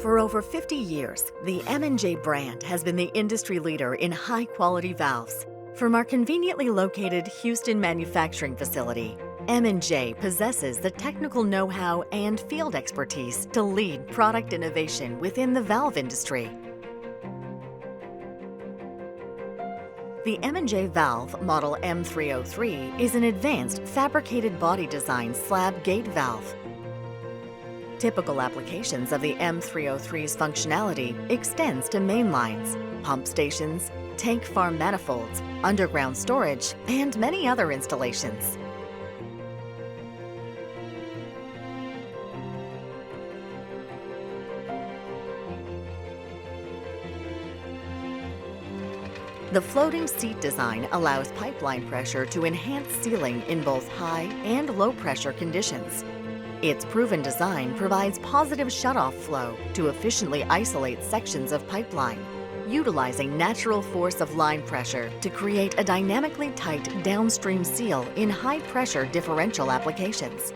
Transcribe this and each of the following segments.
For over 50 years, the M&J brand has been the industry leader in high-quality valves. From our conveniently located Houston manufacturing facility, M&J possesses the technical know-how and field expertise to lead product innovation within the valve industry. The M&J Valve Model M303 is an advanced fabricated body design slab gate valve. Typical applications of the M303's functionality extends to main lines, pump stations, tank farm manifolds, underground storage, and many other installations. The floating seat design allows pipeline pressure to enhance sealing in both high and low pressure conditions. Its proven design provides positive shutoff flow to efficiently isolate sections of pipeline, utilizing natural force of line pressure to create a dynamically tight downstream seal in high-pressure differential applications.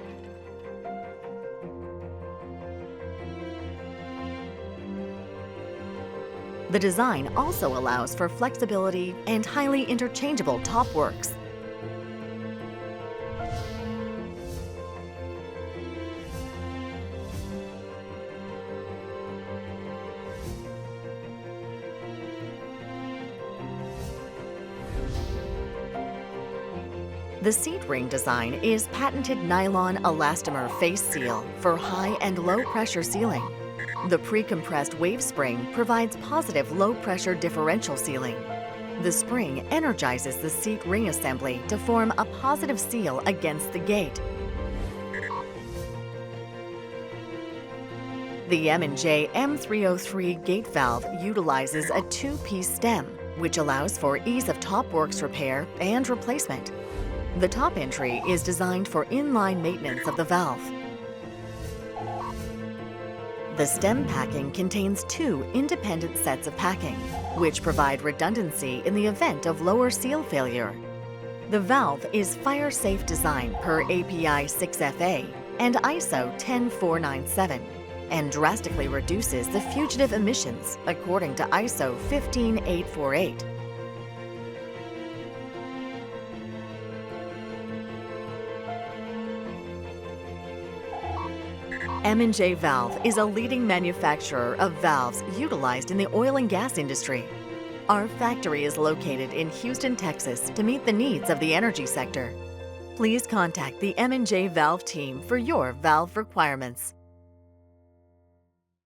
The design also allows for flexibility and highly interchangeable top works. The seat ring design is patented nylon elastomer face seal for high and low pressure sealing. The pre-compressed wave spring provides positive low pressure differential sealing. The spring energizes the seat ring assembly to form a positive seal against the gate. The M&J M303 gate valve utilizes a two-piece stem, which allows for ease of top works repair and replacement. The top entry is designed for inline maintenance of the valve. The stem packing contains two independent sets of packing, which provide redundancy in the event of lower seal failure. The valve is fire-safe design per API 6FA and ISO 10497 and drastically reduces the fugitive emissions according to ISO 15848. M&J Valve is a leading manufacturer of valves utilized in the oil and gas industry. Our factory is located in Houston, Texas to meet the needs of the energy sector. Please contact the M&J Valve team for your valve requirements.